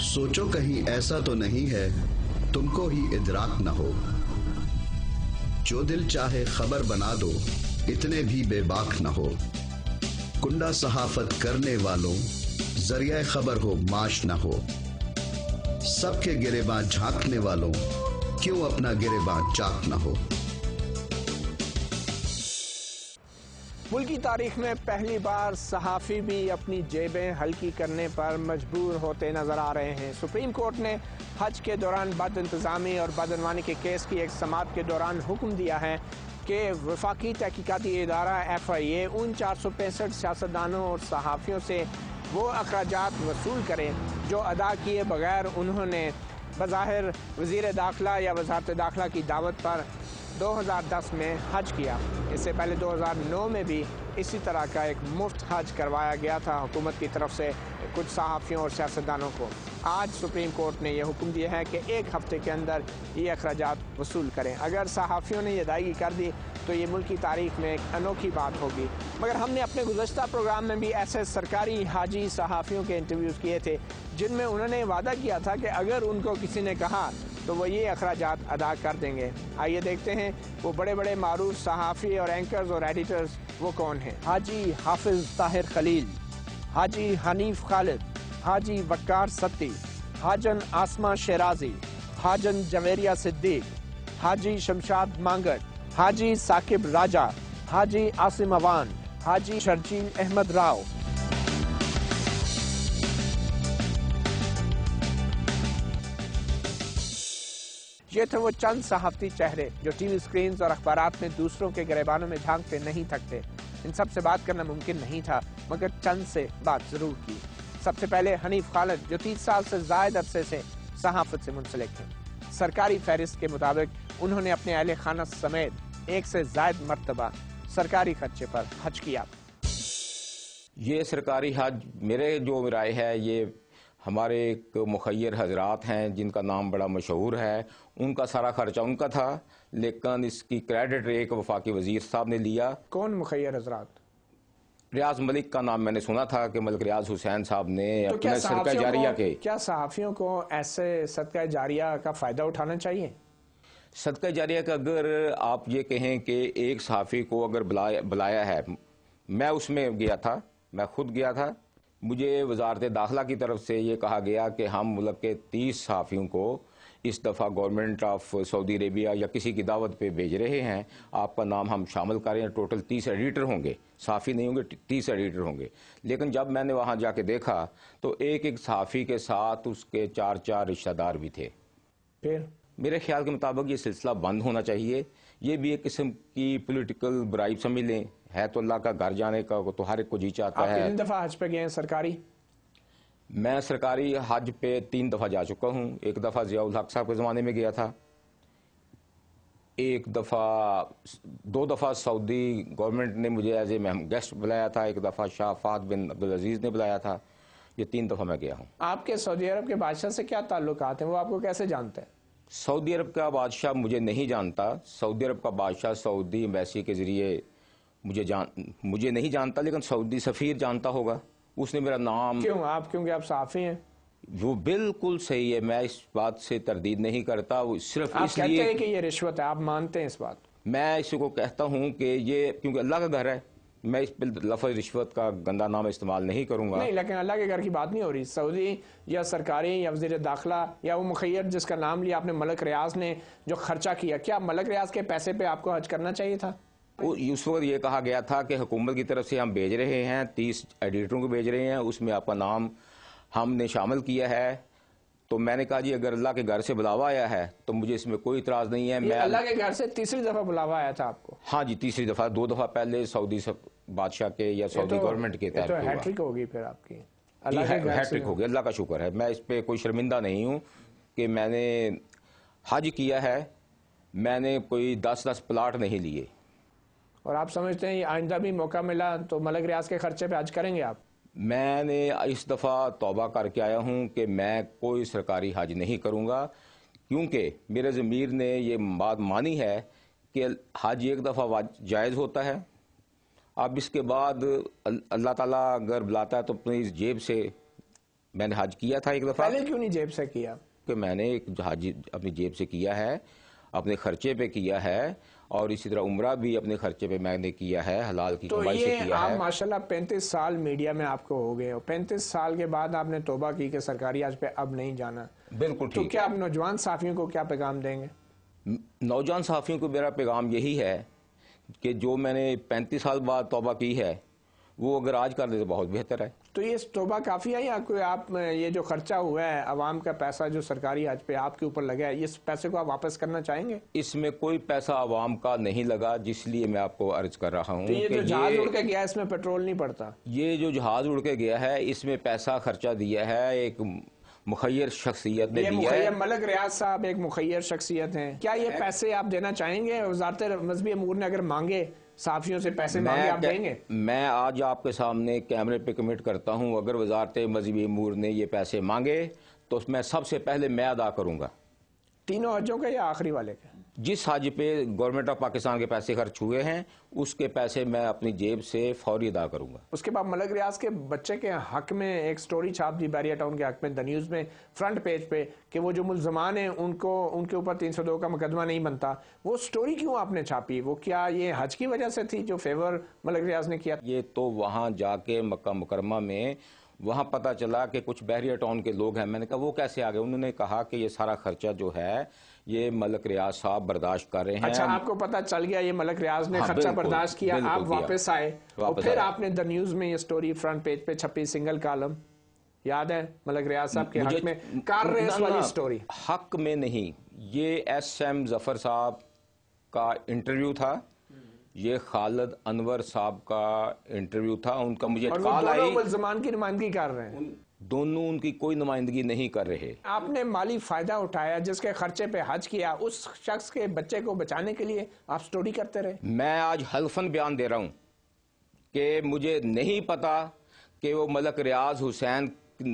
सोचो कहीं ऐसा तो नहीं है तुमको ही इदराक न हो, जो दिल चाहे खबर बना दो इतने भी बेबाक न हो। कुंडा सहाफत करने वालों जरिया खबर हो माश न हो, सबके गिरेबां झांकने वालों क्यों अपना गिरेबां चाक न हो। मुल्क की तारीख में पहली बार सहाफ़ी भी अपनी जेबें हल्की करने पर मजबूर होते नजर आ रहे हैं। सुप्रीम कोर्ट ने हज के दौरान बद इंतज़ामी और बदअनवानी के केस की एक समाअत के दौरान हुक्म दिया है कि वफाकी तहकीकाती इदारा FIA उन 465 सियासतदानों और सहाफ़ियों से वो अखराजात वसूल करें जो अदा किए बगैर उन्होंने बज़ाहिर वज़ीर दाखिला या वज़ारत दाखिला की दावत पर 2010 में हज किया। इससे पहले 2009 में भी इसी तरह का एक मुफ्त हज करवाया गया था हुकूमत की तरफ से कुछ सहाफ़ियों और सियासतदानों को। आज सुप्रीम कोर्ट ने यह हुक्म दिया है कि एक हफ्ते के अंदर ये अखराजात वसूल करें। अगर सहाफ़ियों ने ये अदायगी कर दी तो ये मुल्क की तारीख में एक अनोखी बात होगी। मगर हमने अपने गुज़श्ता प्रोग्राम में भी ऐसे सरकारी हाजी सहाफ़ियों के इंटरव्यूज़ किए थे जिनमें उन्होंने वादा किया था कि अगर उनको किसी ने कहा तो वो ये अखराजात अदा कर देंगे। आइए देखते हैं वो बड़े बड़े मारूफ सहाफ़ी और एंकर्स और एडिटर्स वो कौन हैं। हाजी हाफिज ताहिर खलील, हाजी हनीफ खालिद, हाजी वक्कार सत्ती, हाजन आसमा शेराजी, हाजन जवेरिया सिद्दीक, हाजी शमशाद मांगट, हाजी साकिब राजा, हाजी आसिम अवान, हाजी शर्जील अहमद राव। ये थे वो चंद सहाफ़ती चेहरे जो टीवी स्क्रीन्स और अखबारात में दूसरों के गिरेबानों में झांकते नहीं थकते। इन सब से बात करना मुमकिन नहीं था मगर चंद से बात जरूर की। सबसे पहले हनीफ खालिद जो 30 साल से ज़ायद अरसे से सहाफ़त से मुंसलिक हैं। सरकारी फहरिस्त के मुताबिक उन्होंने अपने अहले खाना समेत 1 से ज़ायद मरतबा सरकारी खर्चे पर हज किया। ये सरकारी हज मेरे जो राय है ये हमारे एक मुखय्यर हजरात हैं जिनका नाम बड़ा मशहूर है, उनका सारा खर्चा उनका था, लेकिन इसकी क्रेडिट एक वफाकी वजीर साहब ने लिया। कौन मुखय्यर हजरात? रियाज मलिक का नाम मैंने सुना था कि मलिक रियाज हुसैन साहब ने तो अपने सदका जारिया के। क्या सहाफ़ियों को ऐसे सदका जारिया का फ़ायदा उठाना चाहिए? सदका जारिया का अगर आप ये कहें कि एक सहाफ़ी को अगर बुलाया है, मैं उसमें गया था, मैं खुद गया था, मुझे वजारत दाखिला की तरफ से ये कहा गया कि हम मुल्क के 30 सहाफ़ियों को इस दफ़ा गवर्नमेंट ऑफ सऊदी अरेबिया या किसी की दावत पे भेज रहे हैं, आपका नाम हम शामिल करें। टोटल 30 एडिटर होंगे, सहाफ़ी नहीं होंगे, 30 एडिटर होंगे। लेकिन जब मैंने वहाँ जाके देखा तो एक एक सहाफ़ी के साथ उसके 4-4 रिश्तेदार भी थे। फिर मेरे ख्याल के मुताबिक ये सिलसिला बंद होना चाहिए। ये भी एक किस्म की पॉलिटिकल ब्राइब समझ लें। है तो अल्लाह का घर जाने का तो हर एक को जी चाहता है। आप कितनी दफ़ा हज पे गए हैं सरकारी? मैं सरकारी हज पे 3 दफ़ा जा चुका हूँ। एक दफ़ा ज़ियाउल हक साहब के ज़माने में गया था, एक दफ़ा 2 दफ़ा सऊदी गवर्नमेंट ने मुझे एज ए गेस्ट बुलाया था, एक दफ़ा शाह फहद बिन अब्दुल अजीज़ ने बुलाया था। ये 3 दफ़ा मैं गया हूँ। आपके सऊदी अरब के बादशाह से क्या ताल्लुकात हैं, वो आपको कैसे जानते हैं? सऊदी अरब का बादशाह मुझे नहीं जानता। सऊदी अरब का बादशाह सऊदी एम्बेसी के ज़रिए मुझे नहीं जानता, लेकिन सऊदी सफ़ीर जानता होगा। उसने मेरा नाम क्यों? आप क्योंकि आप सहाफ़ी हैं। वो बिल्कुल सही है, मैं इस बात से तरदीद नहीं करता। वो सिर्फ आप इसलिए कहते हैं कि ये रिश्वत है, आप मानते हैं इस बात? मैं इसी को कहता हूँ कि ये क्योंकि अल्लाह का घर है, मैं इस पर लफ्ज़ रिश्वत का गंदा नाम इस्तेमाल नहीं करूँगा। नहीं, लेकिन अल्लाह के घर की बात नहीं हो रही। सऊदी या सरकारी या वज़ीर दाखिला या वो मुखय्यर जिसका नाम लिया आपने मलिक रियाज ने जो खर्चा किया, क्या मलिक रियाज के पैसे पे आपको हज करना चाहिए था? उस वक्त ये कहा गया था कि हुकूमत की तरफ से हम भेज रहे हैं, 30 एडिटरों को भेज रहे हैं, उसमें आपका नाम हमने शामिल किया है। तो मैंने कहा जी अगर अल्लाह के घर से बुलावा आया है तो मुझे इसमें कोई इतराज़ नहीं है। मैं अल्लाह के घर से तीसरी दफ़ा बुलावा आया था आपको? हाँ जी, तीसरी दफ़ा। 2 दफ़ा पहले सऊदी बादशाह के या सऊदी गवर्नमेंट के तहत। तो हैट्रिक होगी फिर आपकी। हैट्रिक हो गया, अल्लाह का शुक्र है। मैं इस पर कोई शर्मिंदा नहीं हूँ कि मैंने हज किया है। मैंने कोई 10-10 प्लाट नहीं लिए। और आप समझते हैं आइंदा भी मौका मिला तो मलिक रियाज के खर्चे पे हज करेंगे आप? मैंने इस दफ़ा तौबा करके आया हूँ कि मैं कोई सरकारी हज नहीं करूँगा, क्योंकि मेरे ज़मीर ने ये बात मानी है कि हज एक दफ़ा जायज़ होता है। अब इसके बाद अल्लाह ताला अगर बुलाता है तो अपनी जेब से میں نے حج کیا تھا ایک دفعہ. پہلے کیوں نہیں جیب سے کیا؟ کہ میں نے ایک حج اپنی جیب سے کیا ہے, اپنے خرچے پہ کیا ہے, اور اسی طرح عمرہ بھی اپنے خرچے پہ میں نے کیا ہے, حلال کی کمائی سے کیا ہے. تو یہ آپ ماشاءاللہ 35 سال میڈیا میں آپ کو ہو گئے, اور 35 سال کے بعد آپ نے توبہ کی کہ سرکاری حج پہ اب نہیں جانا. بالکل ٹھیک. تو کیا آپ نوجوان صحافیوں کو کیا پیغام دیں گے؟ نوجوان صحافیوں کو میرا پیغام یہی ہے کہ جو میں نے 35 سال بعد توبہ کی ہے وہ اگر آج کر دے تو بہت بہتر ہے. تو یہ توبہ کافی ہے یا کوئی آپ یہ جو خرچہ ہوا ہے عوام کا پیسہ جو سرکاری حج پہ آپ کے اوپر لگا ہے, اس پیسے کو آپ واپس کرنا چاہیں گے؟ اس میں کوئی پیسہ عوام کا نہیں لگا, جس لیے میں آپ کو عرض کر رہا ہوں کہ یہ جو جہاز اڑ کے گیا اس میں پیٹرول نہیں پڑتا. یہ جو جہاز اڑ کے گیا ہے اس میں پیسہ خرچہ دیا ہے ایک مخیر شخصیت نے دیا ہے. ملک ریاض صاحب ایک مخیر شخصیت ہیں, کیا یہ پیسے آپ دینا چاہیں گے؟ وزارت مذہبی امور نے اگر مانگے صحافیوں سے پیسے مانگے, آپ دیں گے؟ میں آج آپ کے سامنے کیمرے پہ کمٹ کرتا ہوں, اگر وزارت مذہبی امور نے یہ پیسے مانگے تو میں سب سے پہلے میں ادا کروں گا. تینوں حجوں کا یا آخری والے کا؟ جس حج پہ گورنمنٹ آف پاکستان کے پیسے خرچ ہوئے ہیں اس کے پیسے میں اپنی جیب سے فوری ادا کروں گا. اس کے بعد ملک ریاض کے بچے کے حق میں ایک سٹوری چھاپ دی بیریا ٹاؤن کے حق میں دا نیوز میں فرنٹ پیج پہ کہ وہ جو ملزمان ہیں ان کے اوپر 302 کا مقدمہ نہیں بنتا. وہ سٹوری کیوں آپ نے چھاپی؟ وہ کیا یہ حج کی وجہ سے تھی جو فیور ملک ریاض نے کیا؟ یہ تو وہاں جا کے مکہ مکرمہ میں وہاں پتہ چلا کہ کچھ بحریہ ٹاؤن کے لوگ ہیں. میں نے کہا وہ کیسے آگئے؟ انہوں نے کہا کہ یہ سارا خرچہ جو ہے یہ ملک ریاض صاحب برداشت کر رہے ہیں. اچھا, آپ کو پتہ چل گیا یہ ملک ریاض نے خرچہ برداشت کیا, آپ واپس آئے اور پھر آپ نے دا نیوز میں یہ سٹوری فرنٹ پیج پہ چھپی, سنگل کالم, یاد ہے ملک ریاض صاحب کے حق میں کار ریس والی سٹوری؟ حق میں نہیں, یہ ایس ایم ظفر صاحب کا انٹرویو تھا, یہ خالد انور صاحب کا انٹرویو تھا. ان کا مجھے کال آئی, دونوں ملزمان کی نمائندگی کر رہے ہیں, دونوں ان کی کوئی نمائندگی نہیں کر رہے. آپ نے مالی فائدہ اٹھایا, جس کے خرچے پہ حج کیا, اس شخص کے بچے کو بچانے کے لیے آپ سٹوری کرتے رہے. میں آج حلفاً بیان دے رہا ہوں کہ مجھے نہیں پتا کہ وہ ملک ریاض حسین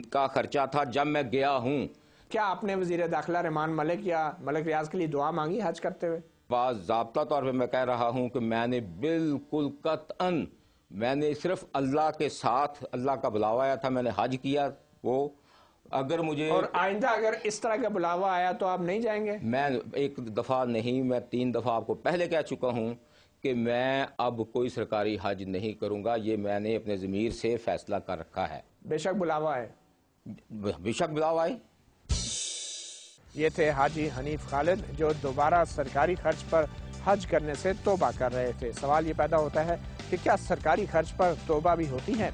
کا خرچہ تھا جب میں گیا ہوں. کیا آپ نے وزیر داخلہ رحمان ملک یا ملک ریاض کے لیے دعا مانگی حج کرتے ہوئے؟ باضابطہ طور پہ میں کہہ رہا ہوں کہ میں نے بالکل قطعاً, میں نے صرف اللہ کے ساتھ, اللہ کا بلاوا آیا تھا, میں نے حج کیا. وہ اگر مجھے اور آئندہ اگر اس طرح کا بلاوا آیا تو آپ نہیں جائیں گے؟ میں ایک دفعہ نہیں, میں 3 دفعہ آپ کو پہلے کہہ چکا ہوں کہ میں اب کوئی سرکاری حج نہیں کروں گا. یہ میں نے اپنے ضمیر سے فیصلہ کر رکھا ہے. بے شک بلاوا ہے, بے شک بلاوا ہے. یہ تھے حاجی حنیف خالد جو دوبارہ سرکاری خرچ پر حج کرنے سے توبہ کر رہے تھے. سوال یہ پیدا ہوتا ہے کہ کیا سرکاری خرچ پر توبہ بھی ہوتی ہے؟